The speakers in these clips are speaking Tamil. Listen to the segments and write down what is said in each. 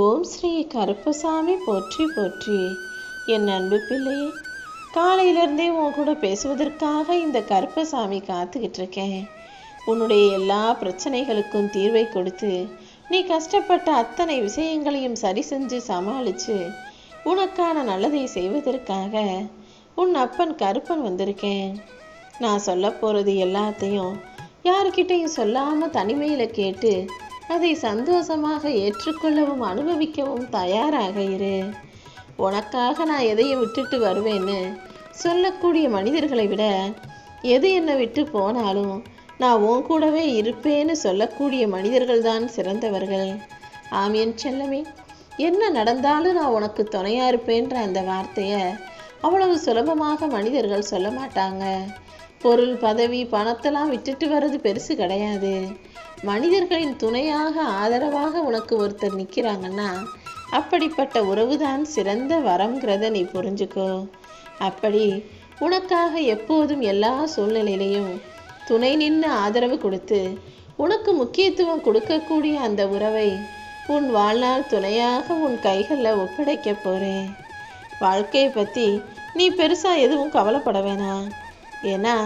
ஓம் ஸ்ரீ கருப்பசாமி போற்றி போற்றி. என் அன்பு பிள்ளையே, காலையிலேருந்தே உன் கூட பேசுவதற்காக இந்த கருப்பசாமி காத்துக்கிட்டு இருக்கேன். உன்னுடைய எல்லா பிரச்சனைகளுக்கும் தீர்வை கொடுத்து நீ கஷ்டப்பட்ட அத்தனை விஷயங்களையும் சரி செஞ்சு சமாளித்து உனக்கான நல்லதை செய்வதற்காக உன் அப்பன் கருப்பன் வந்திருக்கேன். நான் சொல்ல போகிறது எல்லாத்தையும் யாருக்கிட்டையும் சொல்லாமல் தனிமையில் கேட்டு அதை சந்தோஷமாக ஏற்றுக்கொள்ளவும் அனுபவிக்கவும் தயாராக இரு. உனக்காக நான் எதையும் விட்டுட்டு வருவேன்னு சொல்லக்கூடிய மனிதர்களை விட எது என்னை விட்டு போனாலும் நான் உன் கூடவே இருப்பேன்னு சொல்லக்கூடிய மனிதர்கள் தான் சிறந்தவர்கள். ஆமியன் செல்லமே, என்ன நடந்தாலும் நான் உனக்கு துணையா இருப்பேன்ற அந்த வார்த்தையை அவ்வளவு சுலபமாக மனிதர்கள் சொல்ல மாட்டாங்க. பொருள் பதவி பணத்தெல்லாம் விட்டுட்டு வர்றது பெருசு கிடையாது. மனிதர்களின் துணையாக ஆதரவாக உனக்கு ஒருத்தர் நிற்கிறாங்கன்னா அப்படிப்பட்ட உறவுதான் சிறந்த வரம்ங்கிறத நீ புரிஞ்சுக்கோ. அப்படி உனக்காக எப்போதும் எல்லா சூழ்நிலையிலையும் துணை நின்று ஆதரவு கொடுத்து உனக்கு முக்கியத்துவம் கொடுக்கக்கூடிய அந்த உறவை உன் வாழ்நாள் துணையாக உன் கைகளில் ஒப்படைக்க போகிறேன். வாழ்க்கையை பற்றி நீ பெருசாக எதுவும் கவலைப்பட வேணாம். ஏன்னா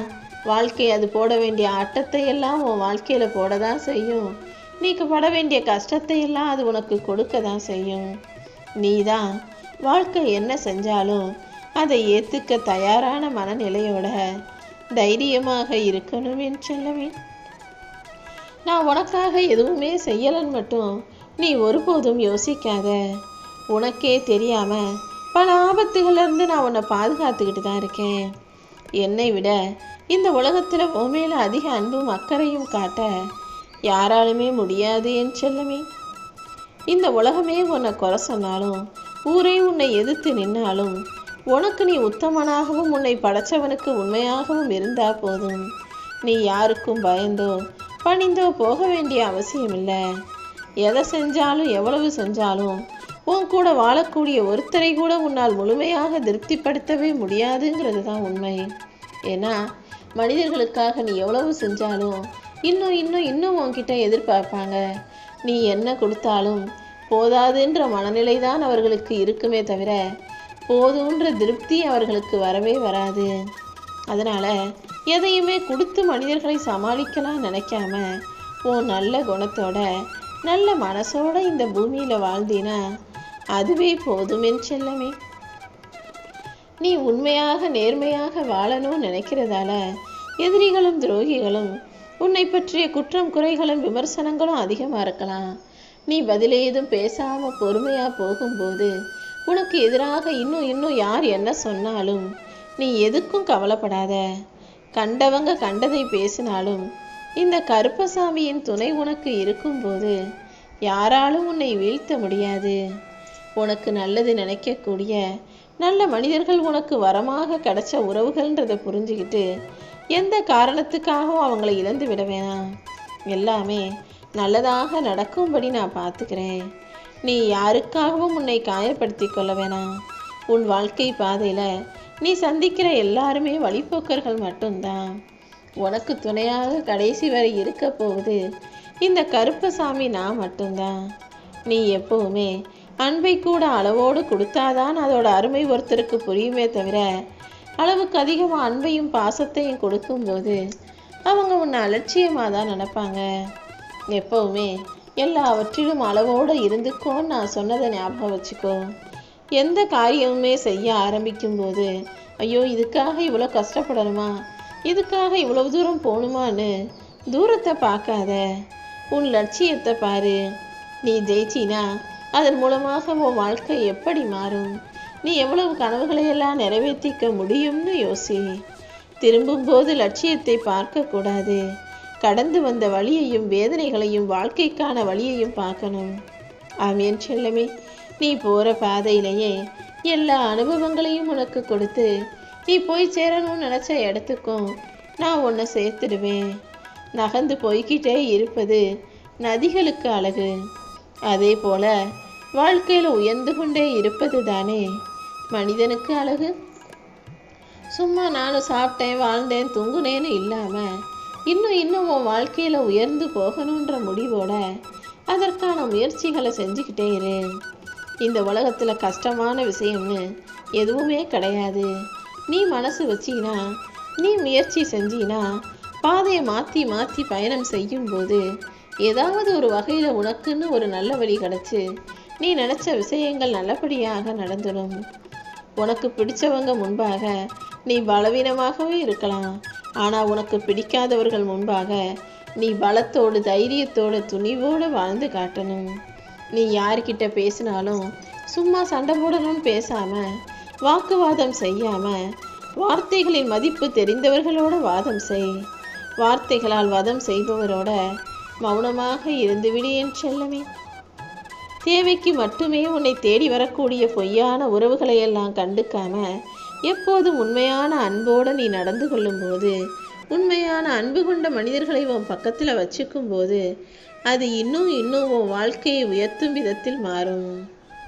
வாழ்க்கை அது போட வேண்டிய ஆட்டத்தை எல்லாம் உன் வாழ்க்கையில் போட தான் செய்யும். நீக்கு பட வேண்டிய கஷ்டத்தை எல்லாம் அது உனக்கு கொடுக்க தான் செய்யும். நீ தான் வாழ்க்கை என்ன செஞ்சாலும் அதை ஏற்றுக்க தயாரான மனநிலையோட தைரியமாக இருக்கணும் என் செல்லவே. நான் உனக்காக எதுவுமே செய்யலன்னு மட்டும் நீ ஒருபோதும் யோசிக்காத. உனக்கே தெரியாமல் பல ஆபத்துகளிலிருந்து நான் உன்னை பாதுகாத்துக்கிட்டு தான் இருக்கேன். என்னை விட இந்த உலகத்தில் உன் மேலே அதிக அன்பும் அக்கறையும் காட்ட யாராலுமே முடியாது என் செல்லமே. இந்த உலகமே உன்னை குறை சொன்னாலும் ஊரே உன்னை எதிர்த்து நின்னாலும் உனக்கு நீ உத்தமனாகவும் உன்னை படைச்சவனுக்கு உண்மையாகவும் இருந்தா போதும். நீ யாருக்கும் பயந்தோ பணிந்தோ போக வேண்டிய அவசியம் இல்லை. எதை செஞ்சாலும் எவ்வளவு செஞ்சாலும் உன் கூட வாழக்கூடிய ஒருத்தரை கூட உன்னால் முழுமையாக திருப்திப்படுத்தவே முடியாதுங்கிறது தான் உண்மை. ஏன்னா மனிதர்களுக்காக நீ எவ்வளவு செஞ்சாலும் இன்னும் இன்னும் இன்னும் உன்கிட்ட எதிர்பார்ப்பாங்க. நீ என்ன கொடுத்தாலும் போதாதுன்ற மனநிலை தான் அவர்களுக்கு இருக்குமே தவிர போதுன்ற திருப்தி அவர்களுக்கு வரவே வராது. அதனால் எதையுமே கொடுத்து மனிதர்களை சமாளிக்கலாம் நினைக்காம உன் நல்ல குணத்தோட நல்ல மனசோட இந்த பூமியில் வாழ்ந்தினா அதுவே போதும் என் செல்லமே. நீ உண்மையாக நேர்மையாக வாழணும்னு நினைக்கிறதால எதிரிகளும் துரோகிகளும் உன்னை பற்றிய குற்றம் குறைகளும் விமர்சனங்களும் அதிகமாக இருக்கலாம். நீ பதிலேதும் பேசாமல் பொறுமையாக போகும்போது உனக்கு எதிராக இன்னும் இன்னும் யார் என்ன சொன்னாலும் நீ எதுக்கும் கவலைப்படாத. கண்டவங்க கண்டதை பேசினாலும் இந்த கருப்பசாமியின் துணை உனக்கு இருக்கும்போது யாராலும் உன்னை வீழ்த்த முடியாது. உனக்கு நல்லது நினைக்கக்கூடிய நல்ல மனிதர்கள் உனக்கு வரமாக கிடைச்ச உறவுகள்ன்றதை புரிஞ்சுக்கிட்டு எந்த காரணத்துக்காகவும் அவங்கள இழந்து விட வேணாம். எல்லாமே நல்லதாக நடக்கும்படி நான் பார்த்துக்கிறேன். நீ யாருக்காகவும் உன்னை காயப்படுத்தி கொள்ள வேணாம். உன் வாழ்க்கை பாதையில் நீ சந்திக்கிற எல்லாருமே வழிபோக்கர்கள் மட்டும்தான். உனக்கு துணையாக கடைசி வரை இருக்க போகுது இந்த கருப்பசாமி நான் மட்டும்தான். நீ எப்பவுமே அன்பை கூட அளவோடு கொடுத்தாதான் அதோட அருமை ஒருத்தருக்கு புரியுமே தவிர அளவுக்கு அதிகமாக அன்பையும் பாசத்தையும் கொடுக்கும்போது அவங்க உன்னை அலட்சியமாக தான் நினைப்பாங்க. எப்பவுமே எல்லாவற்றிலும் அளவோடு இருந்துக்கோன்னு நான் சொன்னதை ஞாபகம் வச்சுக்கோ. எந்த காரியமுமே செய்ய ஆரம்பிக்கும்போது ஐயோ இதுக்காக இவ்வளோ கஷ்டப்படணுமா, இதுக்காக இவ்வளவு தூரம் போகணுமான்னு தூரத்தை பார்க்காத. உன் லட்சியத்தை பாரு. நீ ஜெயிச்சினா அதன் மூலமாக உன் வாழ்க்கை எப்படி மாறும், நீ எவ்வளவு கனவுகளையெல்லாம் நிறைவேற்றிக்க முடியும்னு யோசி. திரும்பும்போது லட்சியத்தை பார்க்கக்கூடாது. கடந்து வந்த வழியையும் வேதனைகளையும் வாழ்க்கைக்கான வழியையும் பார்க்கணும். ஆமியன் செல்லமே, நீ போகிற பாதையிலேயே எல்லா அனுபவங்களையும் உனக்கு கொடுத்து நீ போய் சேரணும்னு நினச்ச இடத்துக்கும் நான் உன்னை சேர்த்துடுவேன். நகர்ந்து போய்கிட்டே இருப்பது நதிகளுக்கு அழகு. அதே போல வாழ்க்கையில் உயர்ந்து கொண்டே இருப்பது தானே மனிதனுக்கு அழகு. சும்மா நானும் சாப்பிட்டேன் வாழ்ந்தேன் தூங்குனேன்னு இல்லாமல் இன்னும் இன்னும் உன் வாழ்க்கையில் உயர்ந்து போகணுன்ற முடிவோட அதற்கான முயற்சிகளை செஞ்சுக்கிட்டே இரு. இந்த உலகத்தில் கஷ்டமான விஷயம்னு எதுவுமே கிடையாது. நீ மனசு வச்சினா, நீ முயற்சி செஞ்சினா, பாதையை மாற்றி மாற்றி பயணம் செய்யும்போது ஏதாவது ஒரு வகையில் உனக்குன்னு ஒரு நல்ல வழி கிடச்சி நீ நினச்ச விஷயங்கள் நல்லபடியாக நடந்துடும். உனக்கு பிடிச்சவங்க முன்பாக நீ பலவீனமாகவே இருக்கலாம். ஆனால் உனக்கு பிடிக்காதவர்கள் முன்பாக நீ பலத்தோடு, தைரியத்தோடு, துணிவோடு வாழ்ந்து காட்டணும். நீ யார்கிட்ட பேசினாலும் சும்மா சண்டை போடணும்னு பேசாமல், வாக்குவாதம் செய்யாமல், வார்த்தைகளின் மதிப்பு தெரிந்தவர்களோட வாதம் செய். வார்த்தைகளால் வதம் செய்பவரோட மௌனமாக இருந்துவிடு என் செல்லமே. தேவைக்கு மட்டுமே உன்னை தேடி வரக்கூடிய பொய்யான உறவுகளையெல்லாம் கண்டுக்காம எப்போதும் உண்மையான அன்போடு நீ நடந்து கொள்ளும்போது, உண்மையான அன்பு கொண்ட மனிதர்களை உன் பக்கத்தில் வச்சுக்கும் போது அது இன்னும் இன்னும் உன் வாழ்க்கையை உயர்த்தும் விதத்தில் மாறும்.